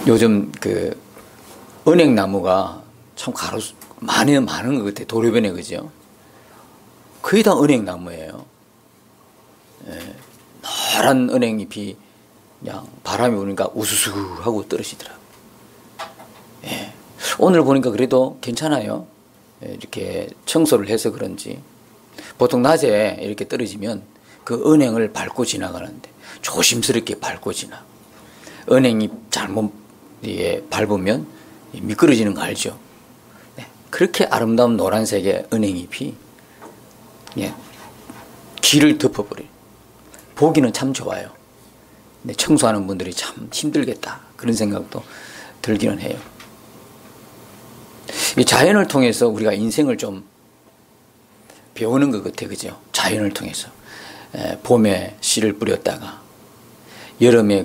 요즘 그 은행나무가 참 많은 것 같아요. 도로변에, 그죠? 거의 다 은행나무예요. 노란 은행잎이 그냥 바람이 부니까 우수수 하고 떨어지더라고요. 오늘 보니까 그래도 괜찮아요. 이렇게 청소를 해서 그런지. 보통 낮에 이렇게 떨어지면 그 은행을 밟고 지나가는데 조심스럽게 밟고 지나. 은행이 잘못 밟으면 미끄러지는 거 알죠? 그렇게 아름다운 노란색의 은행잎이 길을 덮어버려요. 보기는 참 좋아요. 근데 청소하는 분들이 참 힘들겠다, 그런 생각도 들기는 해요. 이 자연을 통해서 우리가 인생을 좀 배우는 것 같아요. 그죠? 자연을 통해서. 봄에 씨를 뿌렸다가, 여름에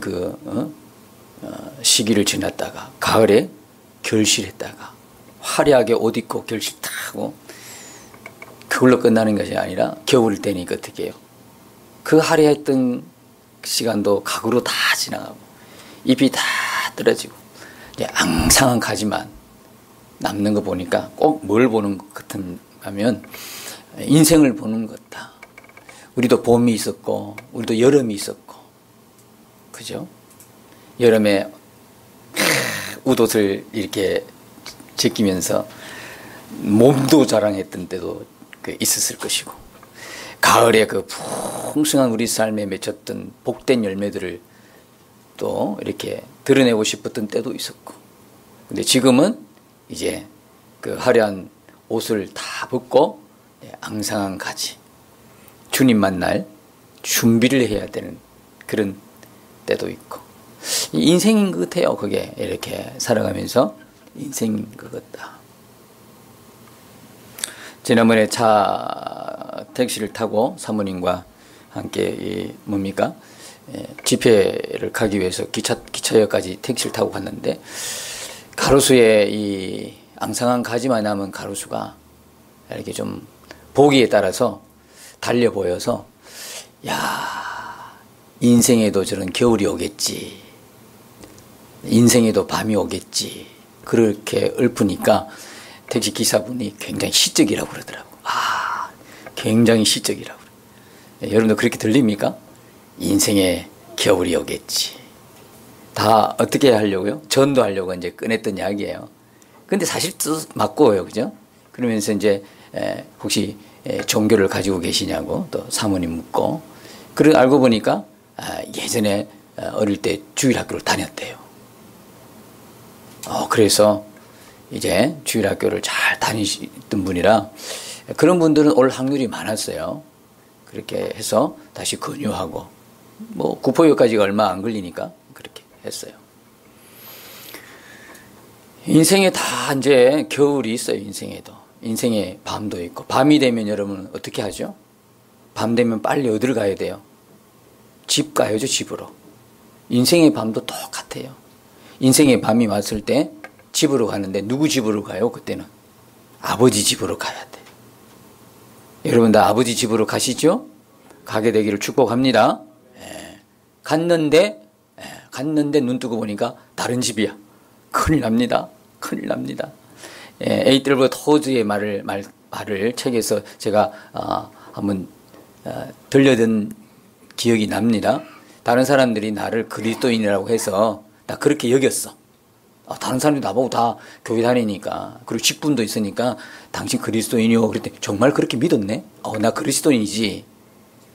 시기를 지났다가, 가을에 결실했다가, 화려하게 옷 입고 결실 딱 하고, 그걸로 끝나는 것이 아니라 겨울 때니까 어떻게 해요? 그 화려했던 시간도 가구로 다 지나가고, 잎이 다 떨어지고, 이제 앙상한 가지만 남는 거 보니까 꼭 뭘 보는 것 같은 하면 인생을 보는 것 같다. 우리도 봄이 있었고, 우리도 여름이 있었고, 그죠? 여름에 웃옷을 이렇게 제끼면서 몸도 자랑했던 때도 있었을 것이고, 가을에 그 풍성한 우리 삶에 맺혔던 복된 열매들을 또 이렇게 드러내고 싶었던 때도 있었고, 근데 지금은 이제 그 화려한 옷을 다 벗고 앙상한 가지, 주님 만날 준비를 해야 되는 그런 때도 있고, 인생인 것 같아요. 그게 이렇게 살아가면서 인생인 것 같다. 지난번에 택시를 타고 사모님과 함께 집회를 가기 위해서 기차역까지 택시를 타고 갔는데, 가로수에 이 앙상한 가지만 남은 가로수가 이렇게 좀 보기에 따라서 달려 보여서, 야, 인생에도 저런 겨울이 오겠지, 인생에도 밤이 오겠지, 그렇게 읊으니까 택시 기사분이 굉장히 시적이라고 그러더라고. 굉장히 시적이라고 그래. 여러분도 그렇게 들립니까? 인생에 겨울이 오겠지. 다 어떻게 하려고요? 전도하려고 이제 꺼냈던 이야기예요. 근데 사실 뜻 맞고요, 그죠? 그러면서 이제 혹시 종교를 가지고 계시냐고 또 사모님 묻고, 그걸 알고 보니까 예전에 어릴 때 주일학교를 다녔대요. 그래서 이제 주일학교를 잘 다니시던 분이라, 그런 분들은 올 확률이 많았어요. 그렇게 해서 다시 권유하고, 구포역까지가 얼마 안 걸리니까 그렇게 했어요. 인생에 다 이제 겨울이 있어요. 인생에도. 인생에 밤도 있고, 밤이 되면 여러분 어떻게 하죠? 밤 되면 빨리 어디를 가야 돼요? 집 가야죠, 집으로. 인생의 밤도 똑같아요. 인생의 밤이 왔을 때 집으로 가는데 누구 집으로 가요? 그때는 아버지 집으로 가야 돼. 여러분 다 아버지 집으로 가시죠? 가게 되기를 축복합니다. 갔는데 눈 뜨고 보니까 다른 집이야. 큰일 납니다. 큰일 납니다. 에이틀버 토즈의 말을 책에서 제가 한번 들려든 기억이 납니다. 다른 사람들이 나를 그리스도인이라고 해서 나 그렇게 여겼어. 다른 사람들이 나보고 다 교회 다니니까, 그리고 직분도 있으니까 당신 그리스도인이요. 그랬더니 정말 그렇게 믿었네. 나 그리스도인이지.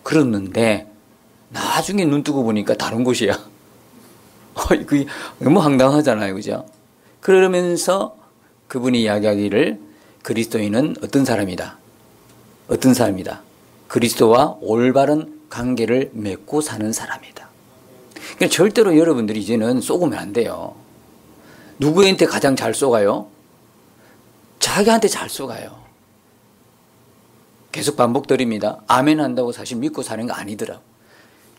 그랬는데 나중에 눈 뜨고 보니까 다른 곳이야. 그게 너무 황당하잖아요, 그죠? 그러면서 그분이 이야기하기를, 그리스도인은 어떤 사람이다? 어떤 사람이다? 그리스도와 올바른 관계를 맺고 사는 사람이다. 그러니까 절대로 여러분들이 이제는 쏘으면 안 돼요. 누구한테 가장 잘 쏘가요? 자기한테 잘 쏘가요. 계속 반복드립니다. 아멘 한다고 사실 믿고 사는 거 아니더라고.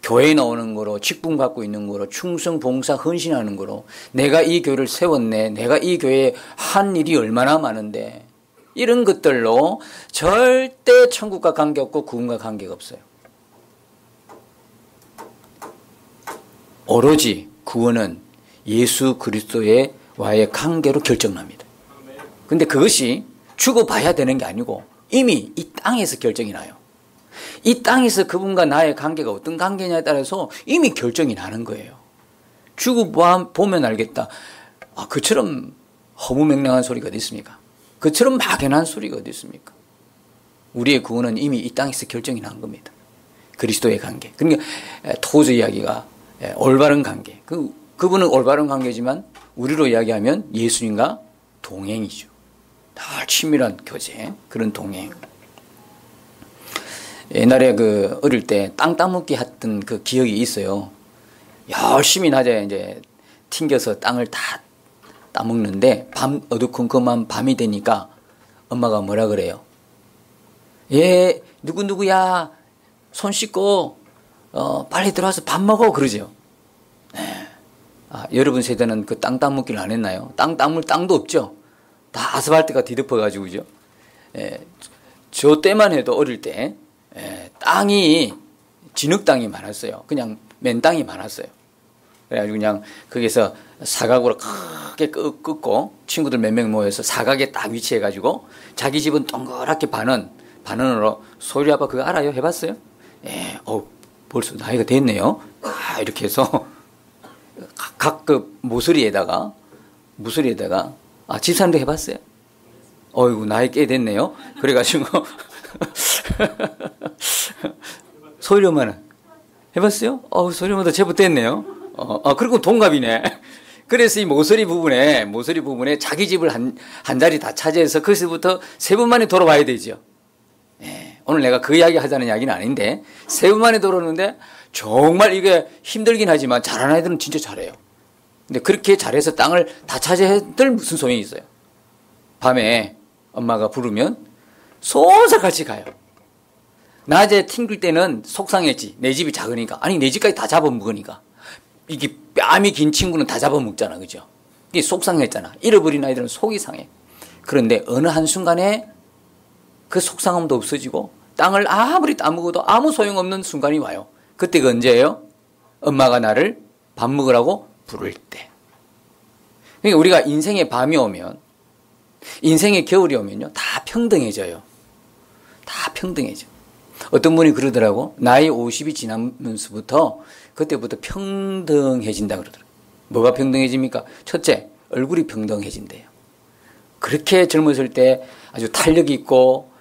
교회에 나오는 거로, 직분 갖고 있는 거로, 충성, 봉사, 헌신하는 거로, 내가 이 교회를 세웠네, 내가 이 교회에 한 일이 얼마나 많은데, 이런 것들로 절대 천국과 관계없고 구원과 관계가 없어요. 오로지 구원은 예수 그리스도의 와의 관계로 결정납니다. 근데 그것이 죽어봐야 되는 게 아니고 이미 이 땅에서 결정이 나요. 이 땅에서 그분과 나의 관계가 어떤 관계냐에 따라서 이미 결정이 나는 거예요. 죽어보면 알겠다. 그처럼 허무맹랑한 소리가 어디 있습니까? 그처럼 막연한 소리가 어디 있습니까? 우리의 구원은 이미 이 땅에서 결정이 난 겁니다. 그리스도의 관계. 그러니까 토저 이야기가 올바른 관계. 그분은 올바른 관계지만 우리로 이야기하면 예수님과 동행이죠. 다 친밀한 교제, 그런 동행. 옛날에 어릴 때 땅 따먹기 했던 그 기억이 있어요. 열심히 낮에 이제 튕겨서 땅을 다 따먹는데 어두컴컴한 밤이 되니까 엄마가 뭐라 그래요? 누구야? 손 씻고 빨리 들어와서 밥 먹어 그러죠. 여러분 세대는 그 땅 따먹기를 안 했나요? 땅 따물 땅도 없죠. 다 아스팔트가 뒤덮어가지고 그죠. 저 때만 해도 어릴 때 땅이 진흙 땅이 많았어요. 그냥 맨 땅이 많았어요. 그래가지고 그냥 거기서 사각으로 크게 긋고 친구들 몇 명 모여서 사각에 딱 위치해가지고 자기 집은 동그랗게 반원으로 소율이 아빠 그거 알아요? 해봤어요? 벌써 나이가 됐네요. 이렇게 해서 각 그 모서리에다가 집사람도 해봤어요? 어이구 나이 꽤 됐네요. 그래가지고 소율이 엄마는 해봤어요? 소율이 엄마도 제법 됐네요. 그리고 동갑이네. 그래서 이 모서리 부분에 자기 집을 한 자리 다 차지해서 거기서부터 세 번 만에 돌아와야 되죠. 오늘 내가 그 이야기 하자는 이야기는 아닌데 세 번 만에 돌아오는데 정말 이게 힘들긴 하지만 잘하는 아이들은 진짜 잘해요. 근데 그렇게 잘해서 땅을 다 차지해들 무슨 소용이 있어요. 밤에 엄마가 부르면 쏜살 같이 가요. 낮에 튕길 때는 속상했지. 내 집이 작으니까. 아니 내 집까지 다 잡아먹으니까. 이게 뺨이 긴 친구는 다 잡아먹잖아. 그죠? 이게 속상했잖아. 잃어버린 아이들은 속이 상해. 그런데 어느 한순간에 그 속상함도 없어지고 땅을 아무리 따먹어도 아무 소용없는 순간이 와요. 그때가 언제예요? 엄마가 나를 밥 먹으라고 부를 때. 그러니까 우리가 인생의 밤이 오면 인생의 겨울이 오면요 다 평등해져요. 다 평등해져. 어떤 분이 그러더라고. 나이 50이 지나면서부터 그때부터 평등해진다 그러더라고요. 뭐가 평등해집니까? 첫째, 얼굴이 평등해진대요. 그렇게 젊었을 때 아주 탄력 있고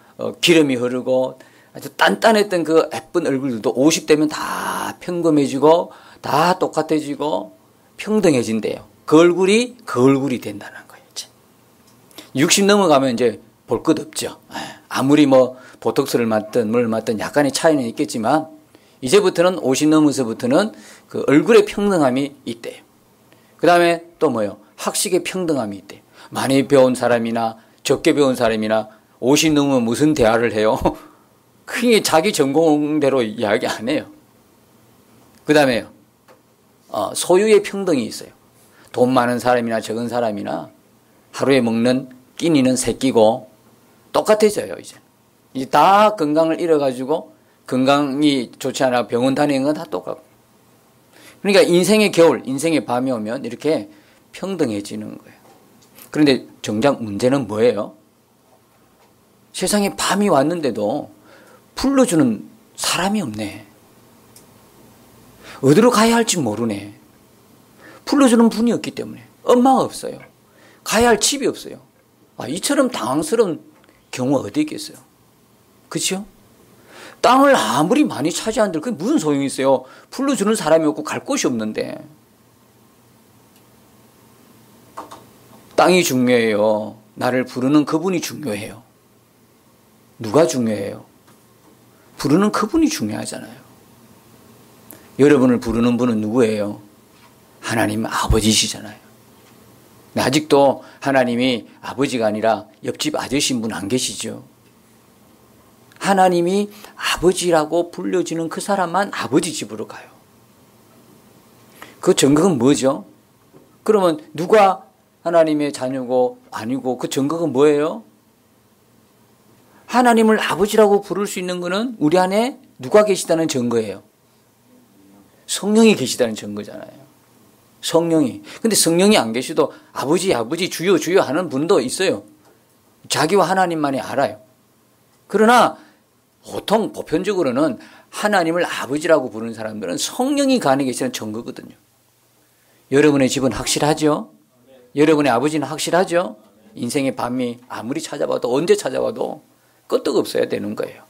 기름이 흐르고 아주 단단했던 그 예쁜 얼굴들도 50대면 다 평범해지고 다 똑같아지고 평등해진대요. 그 얼굴이 된다는 거예요. 60 넘어가면 이제 볼 것 없죠. 아무리 보톡스를 맞든 뭘 맞든 약간의 차이는 있겠지만 이제부터는 50 넘어서부터는 그 얼굴의 평등함이 있대요. 그 다음에 또 학식의 평등함이 있대요. 많이 배운 사람이나 적게 배운 사람이나 50 넘으면 무슨 대화를 해요? 그게 자기 전공대로 이야기 안 해요. 그 다음에요. 소유의 평등이 있어요. 돈 많은 사람이나 적은 사람이나 하루에 먹는 끼니는 세 끼고 똑같아져요, 이제. 이제 다 건강을 잃어가지고 건강이 좋지 않아 병원 다니는 건 다 똑같고. 그러니까 인생의 겨울, 인생의 밤이 오면 이렇게 평등해지는 거예요. 그런데 정작 문제는 뭐예요? 세상에 밤이 왔는데도 불러주는 사람이 없네. 어디로 가야 할지 모르네. 불러주는 분이 없기 때문에. 엄마가 없어요. 가야 할 집이 없어요. 이처럼 당황스러운 경우가 어디 있겠어요? 그렇죠? 땅을 아무리 많이 차지한들 그게 무슨 소용이 있어요? 불러주는 사람이 없고 갈 곳이 없는데. 땅이 중요해요. 나를 부르는 그분이 중요해요. 누가 중요해요? 부르는 그분이 중요하잖아요. 여러분을 부르는 분은 누구예요? 하나님 아버지시잖아요. 아직도 하나님이 아버지가 아니라 옆집 아저씨인 분 안 계시죠? 하나님이 아버지라고 불려지는 그 사람만 아버지 집으로 가요. 그 증거는 뭐죠? 그러면 누가 하나님의 자녀고 아니고 그 증거가 뭐예요? 하나님을 아버지라고 부를 수 있는 것은 우리 안에 누가 계시다는 증거예요. 성령이 계시다는 증거잖아요. 성령이. 근데 성령이 안 계셔도 아버지, 아버지, 주여, 주여 하는 분도 있어요. 자기와 하나님만이 알아요. 그러나 보통 보편적으로는 하나님을 아버지라고 부르는 사람들은 성령이 그 안에 계시는 증거거든요. 여러분의 집은 확실하죠? 여러분의 아버지는 확실하죠? 인생의 밤이 아무리 찾아봐도 언제 찾아봐도 끄떡 없어야 되는 거예요.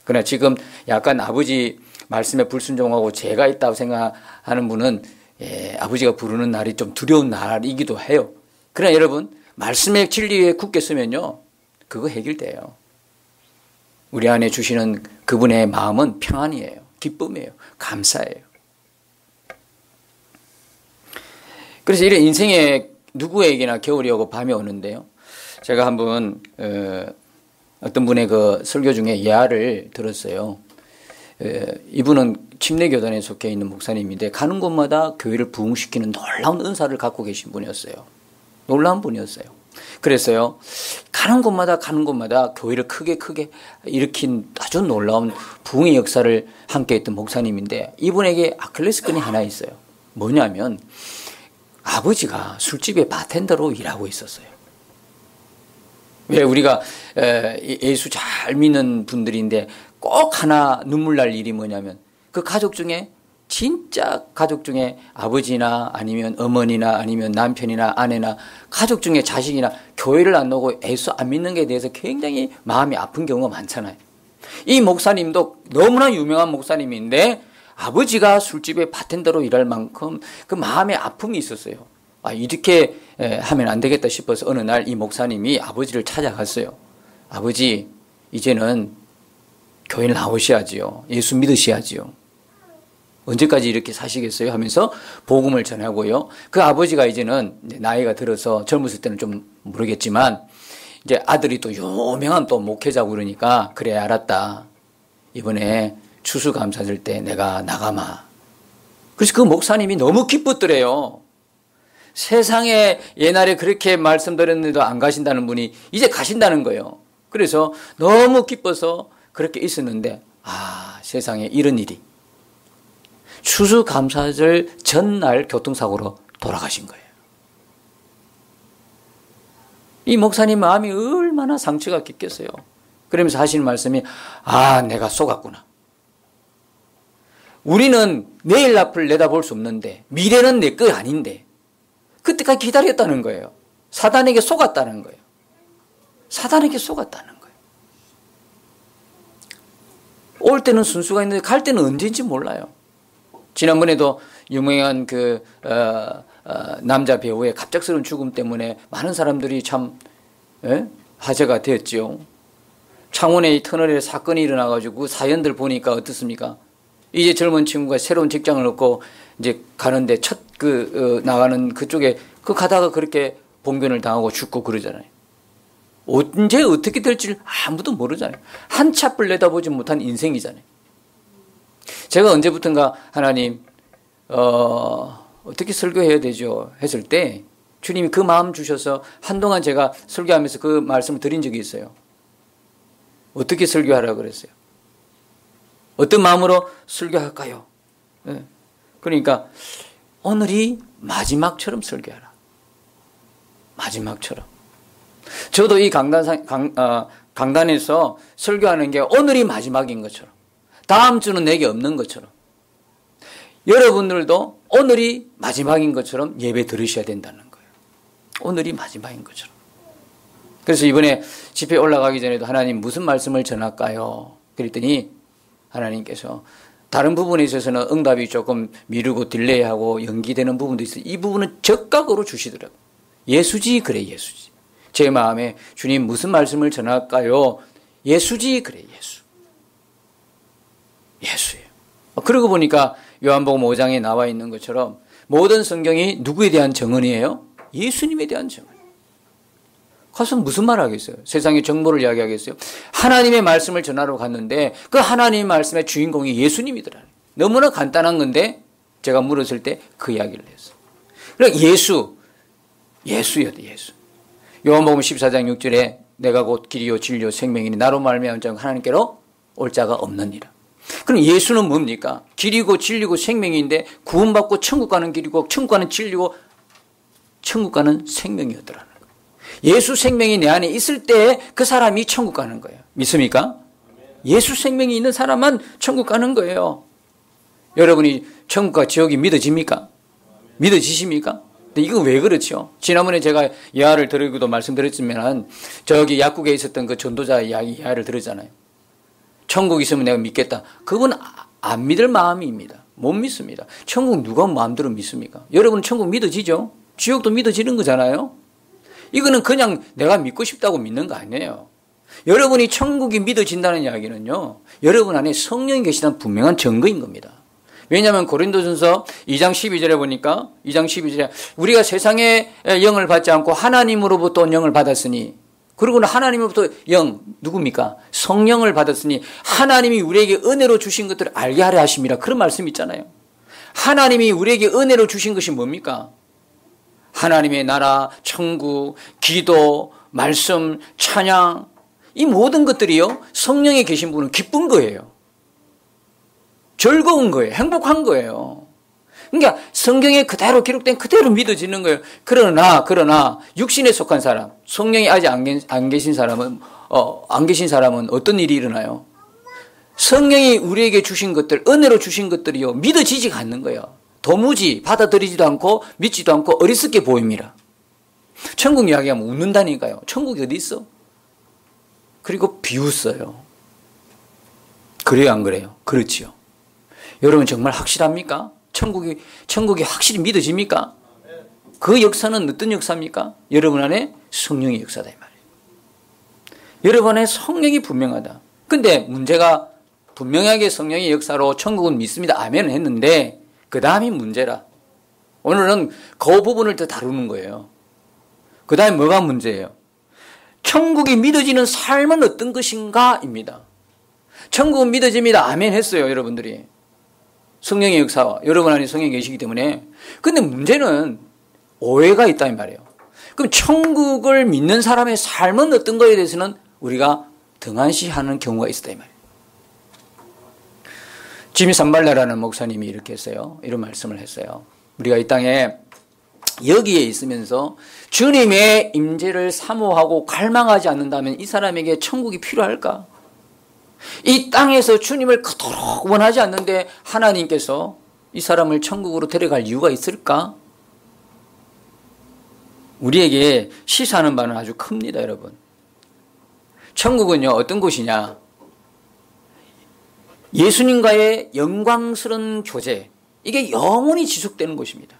그러나 지금 약간 아버지 말씀에 불순종하고 죄가 있다고 생각하는 분은 아버지가 부르는 날이 좀 두려운 날이기도 해요. 그러나 여러분 말씀의 진리에 굳게 서면요 그거 해결돼요. 우리 안에 주시는 그분의 마음은 평안이에요. 기쁨이에요. 감사예요. 그래서 이런 인생에 누구에게나 겨울이 오고 밤이 오는데요. 제가 한번 어떤 분의 그 설교 중에 예화를 들었어요. 이분은 침례교단에 속해 있는 목사님인데 가는 곳마다 교회를 부흥시키는 놀라운 은사를 갖고 계신 분이었어요. 놀라운 분이었어요. 그랬어요. 가는 곳마다 교회를 크게 일으킨 아주 놀라운 부흥의 역사를 함께 했던 목사님인데 이분에게 아킬레스건이 하나 있어요. 뭐냐면 아버지가 술집의 바텐더로 일하고 있었어요. 왜 우리가 예수 잘 믿는 분들인데 꼭 하나 눈물 날 일이 뭐냐면 그 가족 중에 진짜 가족 중에 아버지나 아니면 어머니나 아니면 남편이나 아내나 가족 중에 자식이나 교회를 안 나오고 예수 안 믿는 게 대해서 굉장히 마음이 아픈 경우가 많잖아요. 이 목사님도 너무나 유명한 목사님인데 아버지가 술집에 바텐더로 일할 만큼 그 마음의 아픔이 있었어요. 이렇게 하면 안 되겠다 싶어서 어느 날 이 목사님이 아버지를 찾아갔어요. 아버지, 이제는 교회를 나오셔야지요. 예수 믿으셔야지요. 언제까지 이렇게 사시겠어요? 하면서 복음을 전하고요. 그 아버지가 이제는 나이가 들어서 젊었을 때는 좀 모르겠지만 이제 아들이 또 유명한 또 목회자고 그러니까 그래 알았다. 이번에 추수감사절 때 내가 나가마. 그래서 그 목사님이 너무 기뻤더래요. 세상에 옛날에 그렇게 말씀드렸는데도 안 가신다는 분이 이제 가신다는 거예요. 그래서 너무 기뻐서 그렇게 있었는데 세상에 이런 일이. 추수감사절 전날 교통사고로 돌아가신 거예요. 이 목사님 마음이 얼마나 상처가 깊겠어요. 그러면서 하시는 말씀이 내가 속았구나. 우리는 내일 앞을 내다볼 수 없는데 미래는 내 거 아닌데 그때까지 기다렸다는 거예요. 사단에게 속았다는 거예요. 사단에게 속았다는 거예요. 올 때는 순수가 있는데 갈 때는 언제인지 몰라요. 지난번에도 유명한 남자 배우의 갑작스러운 죽음 때문에 많은 사람들이 참 화제가 되었지요. 창원의 터널에 사건이 일어나가지고 그 사연들 보니까 어떻습니까? 이제 젊은 친구가 새로운 직장을 얻고 이제 가는데 나가는 그쪽에 가다가 그렇게 봉변을 당하고 죽고 그러잖아요. 언제 어떻게 될지 아무도 모르잖아요. 한치 앞을 내다보지 못한 인생이잖아요. 제가 언제부턴가 하나님 어떻게 설교해야 되죠? 했을 때 주님이 그 마음 주셔서 한동안 제가 설교하면서 그 말씀을 드린 적이 있어요. 어떻게 설교하라고 그랬어요? 어떤 마음으로 설교할까요? 네. 그러니까 오늘이 마지막처럼 설교하라. 마지막처럼. 저도 이 강단에서 설교하는 게 오늘이 마지막인 것처럼 다음 주는 내게 없는 것처럼 여러분들도 오늘이 마지막인 것처럼 예배 들으셔야 된다는 거예요. 오늘이 마지막인 것처럼. 그래서 이번에 집회 올라가기 전에도 하나님 무슨 말씀을 전할까요? 그랬더니 하나님께서 다른 부분에 있어서는 응답이 조금 미루고 딜레이하고 연기되는 부분도 있어요. 이 부분은 적각으로 주시더라고요. 예수지 그래 예수지. 제 마음에 주님 무슨 말씀을 전할까요? 예수지 그래 예수. 예수예요. 그러고 보니까 요한복음 5장에 나와 있는 것처럼 모든 성경이 누구에 대한 증언이에요? 예수님에 대한 증언. 가서 무슨 말 하겠어요? 세상의 정보를 이야기하겠어요? 하나님의 말씀을 전하러 갔는데 그 하나님의 말씀의 주인공이 예수님이더라. 너무나 간단한 건데 제가 물었을 때 그 이야기를 했어요. 그러니까 예수예요. 요한복음 14장 6절에 내가 곧 길이요 진리요 생명이니 나로 말미암아 하나님께로 올 자가 없느니라. 그럼 예수는 뭡니까? 길이고 진리고 생명인데 구원받고 천국 가는 길이고 천국 가는 진리고 천국 가는 생명이었더라는 거예요. 예수 생명이 내 안에 있을 때 그 사람이 천국 가는 거예요. 믿습니까? 예수 생명이 있는 사람만 천국 가는 거예요. 여러분이 천국과 지옥이 믿어집니까? 믿어지십니까? 근데 이거 왜 그렇죠? 지난번에 제가 예화를 드리고도 말씀드렸지만 저기 약국에 있었던 그 전도자 예화를 들었잖아요. 천국 있으면 내가 믿겠다. 그건 안 믿을 마음입니다. 못 믿습니다. 천국 누가 마음대로 믿습니까? 여러분 천국 믿어지죠? 지옥도 믿어지는 거잖아요. 이거는 그냥 내가 믿고 싶다고 믿는 거 아니에요. 여러분이 천국이 믿어진다는 이야기는요, 여러분 안에 성령이 계시다는 분명한 증거인 겁니다. 왜냐하면 고린도전서 2장 12절에 보니까 2장 12절에 우리가 세상의 영을 받지 않고 하나님으로부터 온 영을 받았으니, 그리고는 하나님으로부터 영 누굽니까? 성령을 받았으니 하나님이 우리에게 은혜로 주신 것들을 알게 하려 하심이라, 그런 말씀이 있잖아요. 하나님이 우리에게 은혜로 주신 것이 뭡니까? 하나님의 나라, 천국, 기도, 말씀, 찬양, 이 모든 것들이요, 성령에 계신 분은 기쁜 거예요. 즐거운 거예요. 행복한 거예요. 그러니까 성경에 그대로 기록된 그대로 믿어지는 거예요. 그러나 육신에 속한 사람, 성령이 아직 안 계신 사람은 어떤 일이 일어나요? 성령이 우리에게 주신 것들, 은혜로 주신 것들이요, 믿어지지가 않는 거예요. 도무지 받아들이지도 않고 믿지도 않고 어리석게 보입니다. 천국 이야기하면 웃는다니까요. 천국이 어디 있어? 그리고 비웃어요. 그래요, 안 그래요? 그렇지요. 여러분 정말 확실합니까? 천국이 확실히 믿어집니까? 그 역사는 어떤 역사입니까? 여러분 안에 성령의 역사다 이 말이에요. 여러분 안에 성령이 분명하다. 근데 문제가 분명하게 성령의 역사로 천국은 믿습니다. 아멘 했는데 그 다음이 문제라. 오늘은 그 부분을 더 다루는 거예요. 그 다음에 뭐가 문제예요? 천국이 믿어지는 삶은 어떤 것인가? 입니다. 천국은 믿어집니다. 아멘 했어요, 여러분들이. 성령의 역사와 여러분 안에 성령이 계시기 때문에. 근데 문제는 오해가 있다 이 말이에요. 그럼 천국을 믿는 사람의 삶은 어떤 거에 대해서는 우리가 등한시하는 경우가 있었다 이 말이에요. 지미 산발레라는 목사님이 이렇게 했어요. 이런 말씀을 했어요. 우리가 이 땅에 여기에 있으면서 주님의 임재를 사모하고 갈망하지 않는다면 이 사람에게 천국이 필요할까? 이 땅에서 주님을 그토록 원하지 않는데 하나님께서 이 사람을 천국으로 데려갈 이유가 있을까? 우리에게 시사하는 바는 아주 큽니다, 여러분. 천국은요, 어떤 곳이냐? 예수님과의 영광스러운 교제, 이게 영원히 지속되는 곳입니다.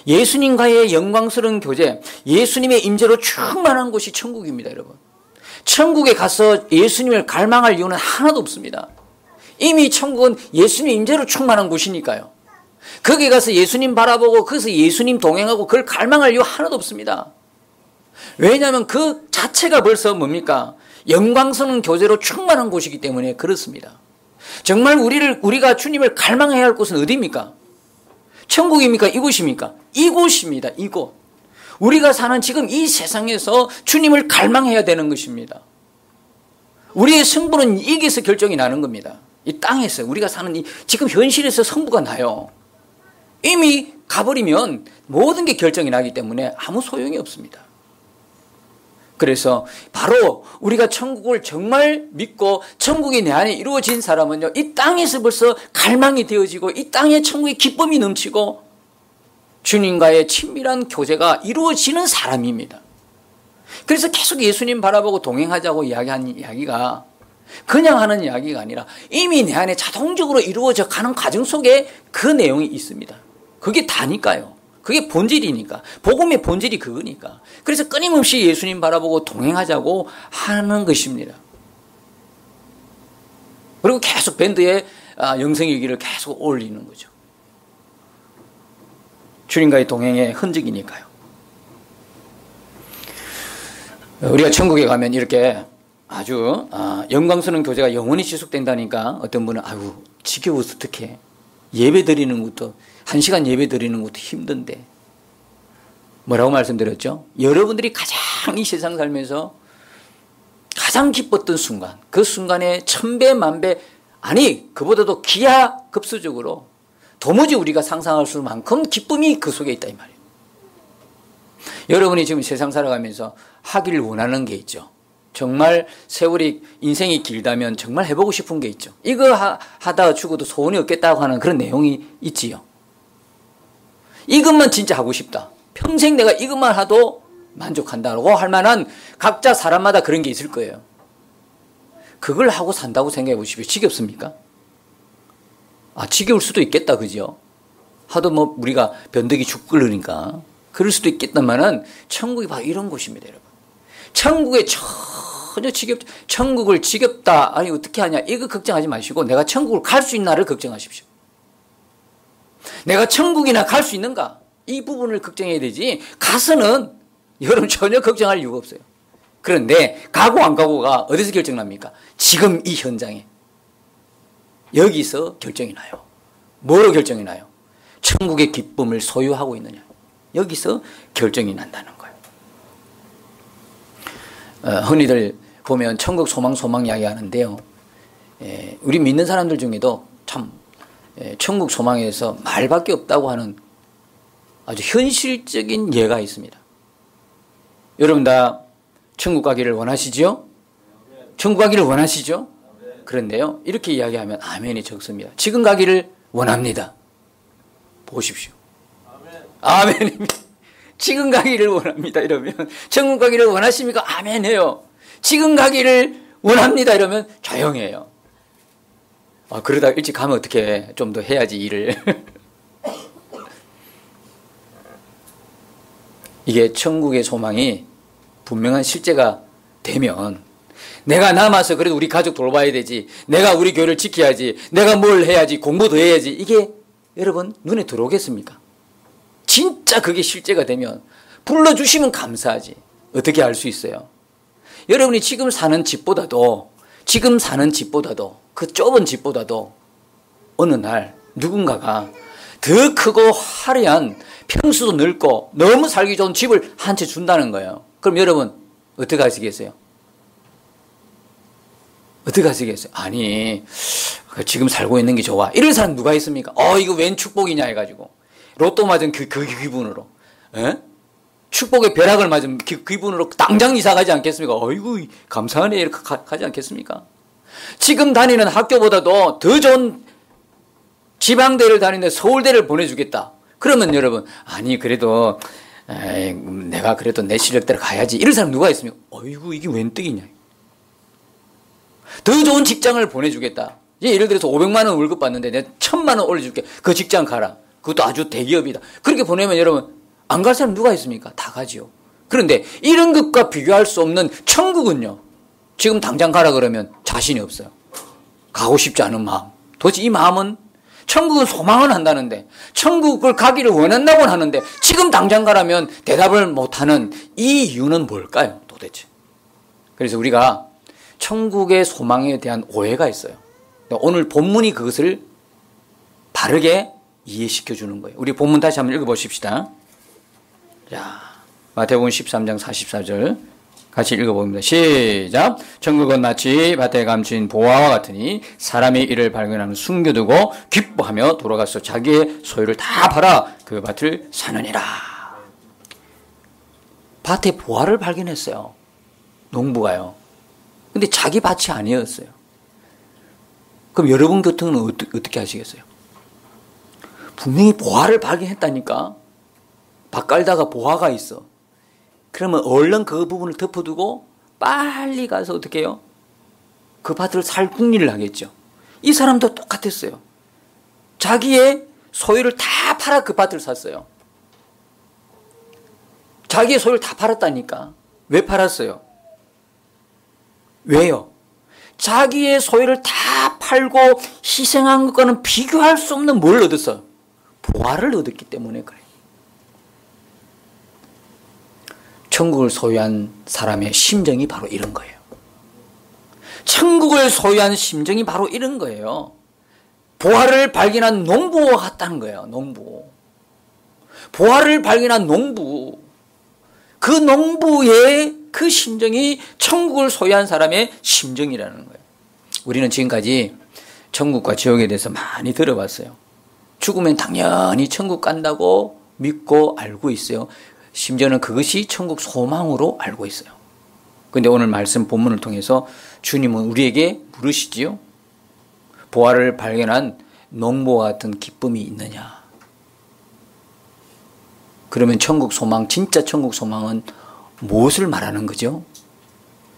예수님과의 영광스러운 교제, 예수님의 임재로 충만한 곳이 천국입니다, 여러분. 천국에 가서 예수님을 갈망할 이유는 하나도 없습니다. 이미 천국은 예수님 임재로 충만한 곳이니까요. 거기 가서 예수님 바라보고 거기서 예수님 동행하고 그걸 갈망할 이유 하나도 없습니다. 왜냐하면 그 자체가 벌써 뭡니까? 영광스러운 교제로 충만한 곳이기 때문에 그렇습니다. 정말 우리가 주님을 갈망해야 할 곳은 어디입니까? 천국입니까? 이곳입니까? 이곳입니다. 이곳. 우리가 사는 지금 이 세상에서 주님을 갈망해야 되는 것입니다. 우리의 승부는 여기서 결정이 나는 겁니다. 이 땅에서 우리가 사는 지금 현실에서 승부가 나요. 이미 가버리면 모든 게 결정이 나기 때문에 아무 소용이 없습니다. 그래서 바로 우리가 천국을 정말 믿고 천국이 내 안에 이루어진 사람은요, 이 땅에서 벌써 갈망이 되어지고 이 땅에 천국의 기쁨이 넘치고 주님과의 친밀한 교제가 이루어지는 사람입니다. 그래서 계속 예수님 바라보고 동행하자고 이야기한 이야기가 그냥 하는 이야기가 아니라 이미 내 안에 자동적으로 이루어져 가는 과정 속에 그 내용이 있습니다. 그게 다니까요. 그게 본질이니까. 복음의 본질이 그거니까. 그래서 끊임없이 예수님 바라보고 동행하자고 하는 것입니다. 그리고 계속 밴드에 영성일기를 계속 올리는 거죠. 주님과의 동행의 흔적이니까요. 우리가 천국에 가면 이렇게 아주 영광스러운 교제가 영원히 지속된다니까 어떤 분은 아유 지겨워서 어떡해. 예배 드리는 것도 1시간 예배 드리는 것도 힘든데 뭐라고 말씀드렸죠? 여러분들이 가장 이 세상 살면서 가장 기뻤던 순간, 그 순간에 천배 만배 아니, 그보다도 기하급수적으로 도무지 우리가 상상할 수 만큼 기쁨이 그 속에 있다 이 말이에요. 여러분이 지금 세상 살아가면서 하기를 원하는 게 있죠. 정말 세월이 인생이 길다면 정말 해보고 싶은 게 있죠. 이거 하다가 죽어도 소원이 없겠다고 하는 그런 내용이 있지요. 이것만 진짜 하고 싶다. 평생 내가 이것만 하도 만족한다고 할 만한 각자 사람마다 그런 게 있을 거예요. 그걸 하고 산다고 생각해 보십시오. 지겹습니까? 지겨울 수도 있겠다, 그죠? 하도 뭐 우리가 변덕이 죽 끓으니까 그럴 수도 있겠다만은 천국이 바로 이런 곳입니다, 여러분. 천국에 전혀 천국을 지겹다, 아니 어떻게 하냐, 이거 걱정하지 마시고 내가 천국을 갈 수 있나를 걱정하십시오. 내가 천국이나 갈 수 있는가, 이 부분을 걱정해야 되지, 가서는 여러분 전혀 걱정할 이유가 없어요. 그런데 가고 안 가고가 어디서 결정납니까? 지금 이 현장에. 여기서 결정이 나요. 뭐로 결정이 나요? 천국의 기쁨을 소유하고 있느냐. 여기서 결정이 난다는 거예요. 흔히들 보면 천국 소망 이야기 하는데요. 우리 믿는 사람들 중에도 참 천국 소망에서 말밖에 없다고 하는 아주 현실적인 예가 있습니다. 여러분 다 천국 가기를 원하시죠? 천국 가기를 원하시죠? 그런데요, 이렇게 이야기하면 아멘이 적습니다. 지금 가기를 원합니다. 보십시오. 아멘입니다. 지금 가기를 원합니다. 이러면 천국 가기를 원하십니까? 아멘해요. 지금 가기를 원합니다. 이러면 조용해요. 그러다 일찍 가면 어떻게 좀 더 해야지 일을. 이게 천국의 소망이 분명한 실제가 되면 내가 남아서 그래도 우리 가족 돌봐야 되지, 내가 우리 교회를 지켜야지, 내가 뭘 해야지, 공부 더 해야지, 이게 여러분 눈에 들어오겠습니까? 진짜 그게 실제가 되면 불러주시면 감사하지. 어떻게 알 수 있어요? 여러분이 지금 사는 집보다도 그 좁은 집보다도 어느 날 누군가가 더 크고 화려한, 평수도 넓고 너무 살기 좋은 집을 한 채 준다는 거예요. 그럼 여러분 어떻게 하시겠어요? 어떻게 하시겠어요? 아니, 지금 살고 있는 게 좋아, 이런 사람 누가 있습니까? 이거 웬 축복이냐 해가지고 로또 맞은 그 기분으로, 축복의 벼락을 맞은 그 기분으로 당장 이사 가지 않겠습니까? 어이구 감사하네, 이렇게 가지 않겠습니까? 지금 다니는 학교보다도 더 좋은 지방대를 다니는데 서울대를 보내주겠다. 그러면 여러분, 아니 그래도 내가 그래도 내 실력대로 가야지, 이런 사람 누가 있습니까? 어이구 이게 웬 떡이냐. 더 좋은 직장을 보내주겠다. 예를 들어서 500만 원 월급 받는데 내가 1000만 원 올려줄게, 그 직장 가라. 그것도 아주 대기업이다. 그렇게 보내면 여러분 안 갈 사람 누가 있습니까? 다 가지요. 그런데 이런 것과 비교할 수 없는 천국은요, 지금 당장 가라 그러면 자신이 없어요. 가고 싶지 않은 마음. 도대체 이 마음은, 천국은 소망은 한다는데, 천국을 가기를 원한다고는 하는데 지금 당장 가라면 대답을 못하는 이 이유는 뭘까요, 도대체? 그래서 우리가 천국의 소망에 대한 오해가 있어요. 오늘 본문이 그것을 바르게 이해시켜 주는 거예요. 우리 본문 다시 한번 읽어보십시다. 자, 마태복음 13장 44절 같이 읽어봅니다. 시작. 천국은 마치 밭에 감춘 보화와 같으니 사람이 이를 발견하면 숨겨두고 기뻐하며 돌아가서 자기의 소유를 다 팔아 그 밭을 사느니라. 밭에 보화를 발견했어요, 농부가요. 근데 자기 밭이 아니었어요. 그럼 여러분 같으면 어떻게 하시겠어요? 분명히 보화를 발견했다니까. 밭 깔다가 보화가 있어. 그러면 얼른 그 부분을 덮어두고 빨리 가서 어떻게 해요? 그 밭을 살 궁리를 하겠죠. 이 사람도 똑같았어요. 자기의 소유를 다 팔아 그 밭을 샀어요. 자기의 소유를 다 팔았다니까. 왜 팔았어요? 왜요? 자기의 소유를 다 팔고 희생한 것과는 비교할 수 없는 뭘 얻었어요? 보화를 얻었기 때문에 그래요. 천국을 소유한 사람의 심정이 바로 이런 거예요. 천국을 소유한 심정이 바로 이런 거예요. 보화를 발견한 농부와 같다는 거예요. 농부. 보화를 발견한 농부. 그 농부의 그 심정이 천국을 소유한 사람의 심정이라는 거예요. 우리는 지금까지 천국과 지옥에 대해서 많이 들어봤어요. 죽으면 당연히 천국 간다고 믿고 알고 있어요. 심지어는 그것이 천국 소망으로 알고 있어요. 그런데 오늘 말씀 본문을 통해서 주님은 우리에게 물으시지요. 보화를 발견한 농부와 같은 기쁨이 있느냐. 그러면 천국 소망, 진짜 천국 소망은 무엇을 말하는 거죠?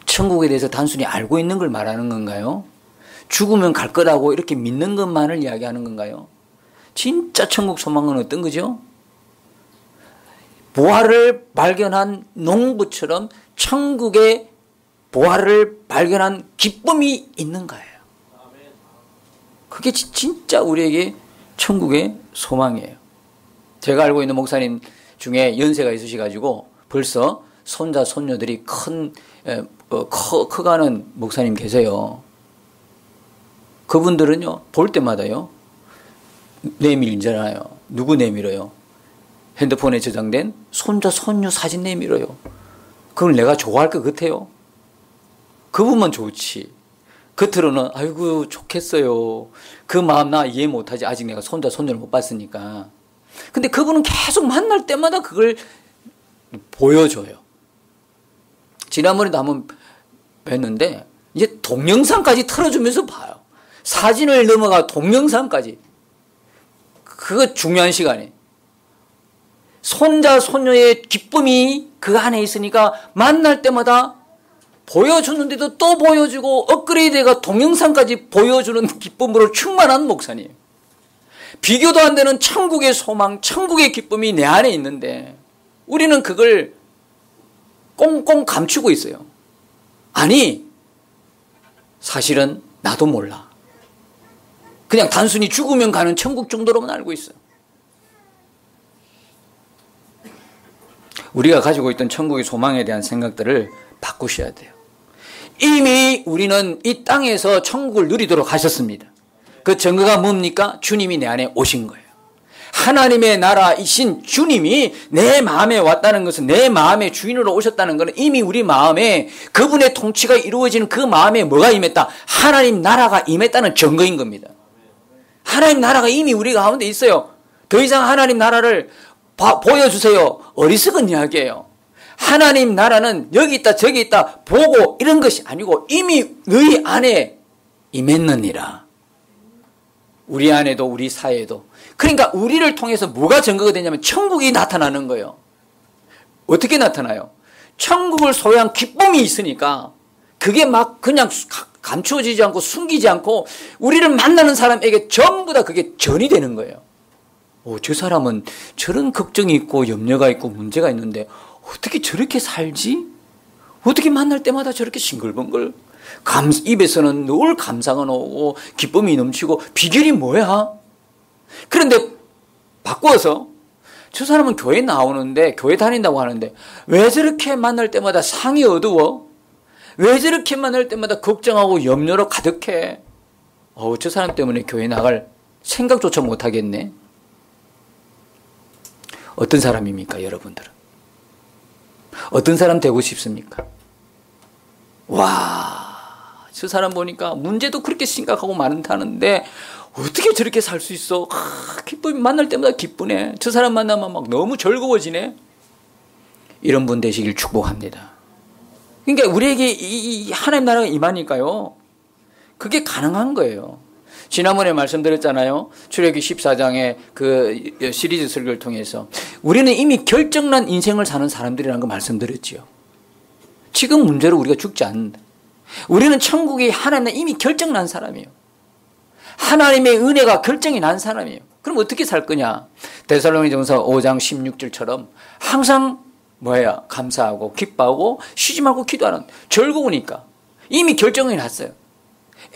천국에 대해서 단순히 알고 있는 걸 말하는 건가요? 죽으면 갈 거라고 이렇게 믿는 것만을 이야기하는 건가요? 진짜 천국 소망은 어떤 거죠? 보화를 발견한 농부처럼 천국에 보화를 발견한 기쁨이 있는 거예요. 그게 진짜 우리에게 천국의 소망이에요. 제가 알고 있는 목사님 중에 연세가 있으셔가지고 벌써 손자, 손녀들이 커가는 목사님 계세요. 그분들은요, 볼 때마다요, 내밀잖아요. 누구 내밀어요? 핸드폰에 저장된 손자, 손녀 사진 내밀어요. 그걸 내가 좋아할 것 같아요? 그분만 좋지. 겉으로는, 아이고, 좋겠어요. 그 마음 나 이해 못하지. 아직 내가 손자, 손녀를 못 봤으니까. 근데 그분은 계속 만날 때마다 그걸 보여줘요. 지난번에도 한번 뵀는데, 이제 동영상까지 틀어주면서 봐요. 사진을 넘어가 동영상까지. 그거 중요한 시간에. 손자, 손녀의 기쁨이 그 안에 있으니까 만날 때마다 보여주는데도 또 보여주고 업그레이드가 동영상까지 보여주는 기쁨으로 충만한 목사님. 비교도 안 되는 천국의 소망, 천국의 기쁨이 내 안에 있는데 우리는 그걸 꽁꽁 감추고 있어요. 아니, 사실은 나도 몰라. 그냥 단순히 죽으면 가는 천국 정도로만 알고 있어요. 우리가 가지고 있던 천국의 소망에 대한 생각들을 바꾸셔야 돼요. 이미 우리는 이 땅에서 천국을 누리도록 하셨습니다. 그 증거가 뭡니까? 주님이 내 안에 오신 거예요. 하나님의 나라이신 주님이 내 마음에 왔다는 것은, 내 마음의 주인으로 오셨다는 것은 이미 우리 마음에 그분의 통치가 이루어지는 그 마음에 뭐가 임했다? 하나님 나라가 임했다는 증거인 겁니다. 하나님 나라가 이미 우리 가운데 있어요. 더 이상 하나님 나라를 보여주세요. 어리석은 이야기예요. 하나님 나라는 여기 있다 저기 있다 보고 이런 것이 아니고 이미 너희 안에 임했느니라. 우리 안에도 우리 사회에도. 그러니까 우리를 통해서 뭐가 증거가 되냐면 천국이 나타나는 거예요. 어떻게 나타나요? 천국을 소유한 기쁨이 있으니까 그게 막 그냥 감추어지지 않고 숨기지 않고 우리를 만나는 사람에게 전부 다 그게 전이 되는 거예요. 저 사람은 저런 걱정이 있고 염려가 있고 문제가 있는데 어떻게 저렇게 살지? 어떻게 만날 때마다 저렇게 싱글벙글? 입에서는 늘 감사가 나오고 기쁨이 넘치고 비결이 뭐야? 그런데 바꾸어서 저 사람은 교회 나오는데 교회 다닌다고 하는데 왜 저렇게 만날 때마다 상이 어두워? 왜 저렇게 만날 때마다 걱정하고 염려로 가득해? 저 사람 때문에 교회 나갈 생각조차 못하겠네. 어떤 사람입니까, 여러분들은? 어떤 사람 되고 싶습니까? 와, 저 사람 보니까 문제도 그렇게 심각하고 많다는데 어떻게 저렇게 살 수 있어? 기쁨이 만날 때마다 기쁘네. 저 사람 만나면 막 너무 즐거워지네. 이런 분 되시길 축복합니다. 그러니까 우리에게 이 하나님 나라가 임하니까요. 그게 가능한 거예요. 지난번에 말씀드렸잖아요. 출애굽기 14장의 그 시리즈 설교를 통해서 우리는 이미 결정난 인생을 사는 사람들이라는 거 말씀드렸지요. 지금 문제로 우리가 죽지 않는다. 우리는 천국이 하나님은 이미 결정난 사람이에요. 하나님의 은혜가 결정이 난 사람이에요. 그럼 어떻게 살 거냐? 데살로니가전서 5장 16절처럼 항상 감사하고 기뻐하고 쉬지 말고 기도하는, 즐거우니까 이미 결정이 났어요.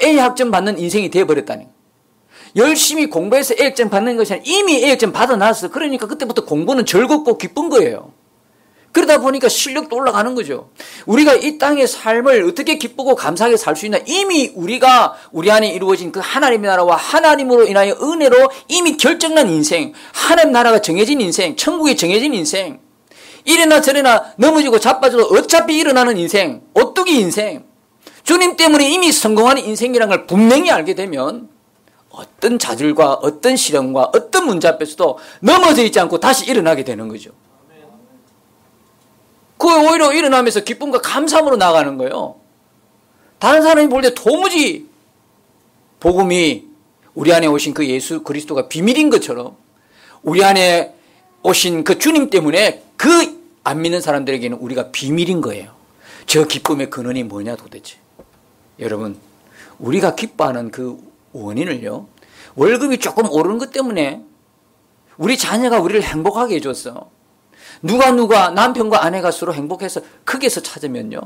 A학점 받는 인생이 되어버렸다는 거예요. 열심히 공부해서 A학점 받는 것이 아니라 이미 A학점 받아놨어. 그러니까 그때부터 공부는 즐겁고 기쁜 거예요. 그러다 보니까 실력도 올라가는 거죠. 우리가 이 땅의 삶을 어떻게 기쁘고 감사하게 살 수 있나? 이미 우리가 우리 안에 이루어진 그 하나님의 나라와 하나님으로 인하여 은혜로 이미 결정난 인생, 하나님 나라가 정해진 인생, 천국이 정해진 인생, 이래나 저래나 넘어지고 자빠져도 어차피 일어나는 인생, 오뚜기 인생, 주님 때문에 이미 성공하는 인생이라는 걸 분명히 알게 되면 어떤 좌절과 어떤 시련과 어떤 문제 앞에서도 넘어져 있지 않고 다시 일어나게 되는 거죠. 그 오히려 일어나면서 기쁨과 감사함으로 나가는 거예요. 다른 사람이 볼 때 도무지 복음이 우리 안에 오신 그 예수 그리스도가 비밀인 것처럼 우리 안에 오신 그 주님 때문에 그 안 믿는 사람들에게는 우리가 비밀인 거예요. 저 기쁨의 근원이 뭐냐 도대체. 여러분, 우리가 기뻐하는 그 원인을요, 월급이 조금 오르는 것 때문에 우리 자녀가 우리를 행복하게 해줬어. 누가 남편과 아내가 서로 행복해서 거기에서 찾으면요,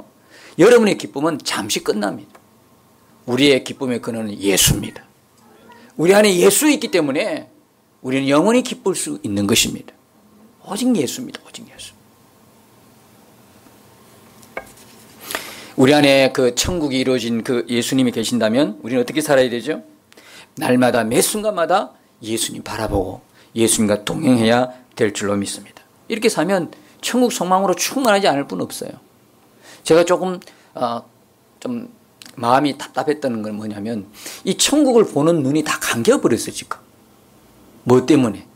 여러분의 기쁨은 잠시 끝납니다. 우리의 기쁨의 근원은 예수입니다. 우리 안에 예수 있기 때문에 우리는 영원히 기쁠 수 있는 것입니다. 오직 예수입니다. 오직 예수. 우리 안에 그 천국이 이루어진 그 예수님이 계신다면 우리는 어떻게 살아야 되죠? 날마다 매 순간마다 예수님 바라보고 예수님과 동행해야 될 줄로 믿습니다. 이렇게 살면 천국 소망으로 충만하지 않을 뿐 없어요. 제가 조금 좀 마음이 답답했던 건 뭐냐면 이 천국을 보는 눈이 다 감겨버렸어요. 지금. 뭐 때문에?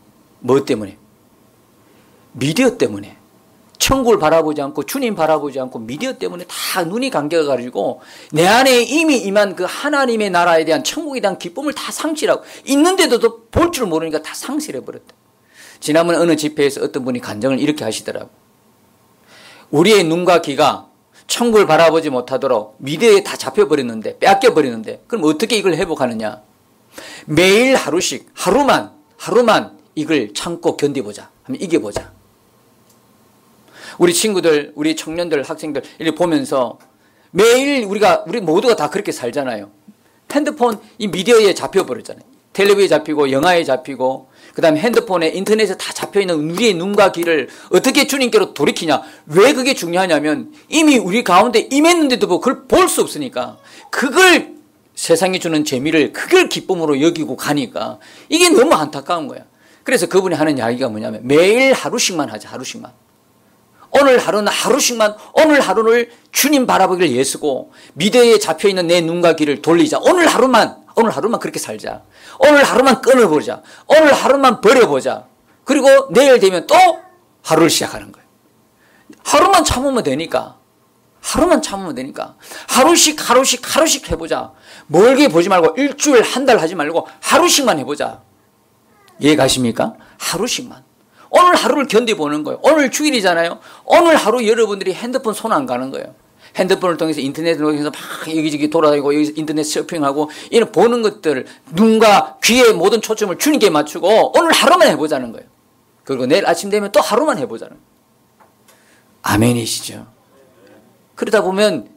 미디어 때문에. 천국을 바라보지 않고 주님 바라보지 않고 미디어 때문에 다 눈이 감겨가지고 내 안에 이미 임한 그 하나님의 나라에 대한 천국에 대한 기쁨을 다 상실하고 있는데도 볼 줄 모르니까 다 상실해버렸다. 지난번 어느 집회에서 어떤 분이 간증을 이렇게 하시더라고. 우리의 눈과 귀가 천국을 바라보지 못하도록 미디어에 다 잡혀버렸는데, 빼앗겨버렸는데, 그럼 어떻게 이걸 회복하느냐? 매일 하루씩, 하루만 이걸 참고 견디보자. 한번 이겨보자. 우리 친구들, 우리 청년들, 학생들, 이렇게 보면서 매일 우리 모두가 다 그렇게 살잖아요. 핸드폰, 이 미디어에 잡혀버렸잖아요. 텔레비에 잡히고, 영화에 잡히고, 그 다음에 핸드폰에, 인터넷에 다 잡혀있는 우리의 눈과 귀를 어떻게 주님께로 돌이키냐. 왜 그게 중요하냐면 이미 우리 가운데 임했는데도 그걸 볼 수 없으니까 그걸 세상이 주는 재미를 그걸 기쁨으로 여기고 가니까 이게 너무 안타까운 거야. 그래서 그분이 하는 이야기가 뭐냐면 매일 하루씩만 하자. 하루씩만. 오늘 하루는 하루씩만 오늘 하루를 주님 바라보기를 예쓰고 미디어에 잡혀있는 내 눈과 귀를 돌리자. 오늘 하루만 그렇게 살자. 오늘 하루만 끊어보자. 오늘 하루만 버려보자. 그리고 내일 되면 또 하루를 시작하는 거예요. 하루만 참으면 되니까. 하루씩 해보자. 멀게 보지 말고 일주일, 한 달 하지 말고 하루씩만 해보자. 이해 가십니까? 하루씩만. 오늘 하루를 견뎌보는 거예요. 오늘 주일이잖아요. 오늘 하루 여러분들이 핸드폰 손 안 가는 거예요. 핸드폰을 통해서 인터넷을 통해서 막 여기저기 돌아다니고 여기서 인터넷 쇼핑하고 이런 보는 것들 눈과 귀의 모든 초점을 주님께 맞추고 오늘 하루만 해보자는 거예요. 그리고 내일 아침 되면 또 하루만 해보자는 거예요. 아멘이시죠? 그러다 보면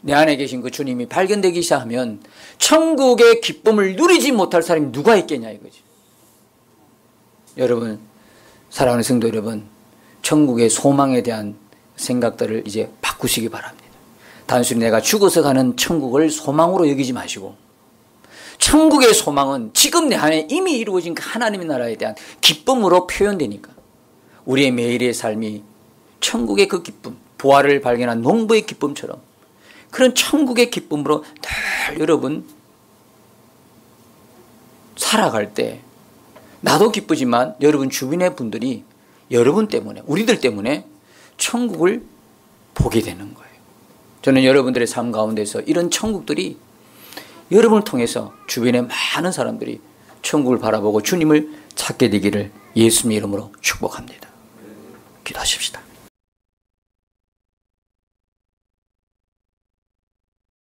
내 안에 계신 그 주님이 발견되기 시작하면 천국의 기쁨을 누리지 못할 사람이 누가 있겠냐 이거지. 여러분, 사랑하는 성도 여러분, 천국의 소망에 대한 생각들을 이제 바꾸시기 바랍니다. 단순히 내가 죽어서 가는 천국을 소망으로 여기지 마시고 천국의 소망은 지금 내 안에 이미 이루어진 그 하나님의 나라에 대한 기쁨으로 표현되니까 우리의 매일의 삶이 천국의 그 기쁨, 부활을 발견한 농부의 기쁨처럼 그런 천국의 기쁨으로 늘 여러분 살아갈 때 나도 기쁘지만 여러분 주변의 분들이 여러분 때문에 우리들 때문에 천국을 보게 되는 거예요. 저는 여러분들의 삶 가운데서 이런 천국들이 여러분을 통해서 주변의 많은 사람들이 천국을 바라보고 주님을 찾게 되기를 예수님의 이름으로 축복합니다. 기도하십시다.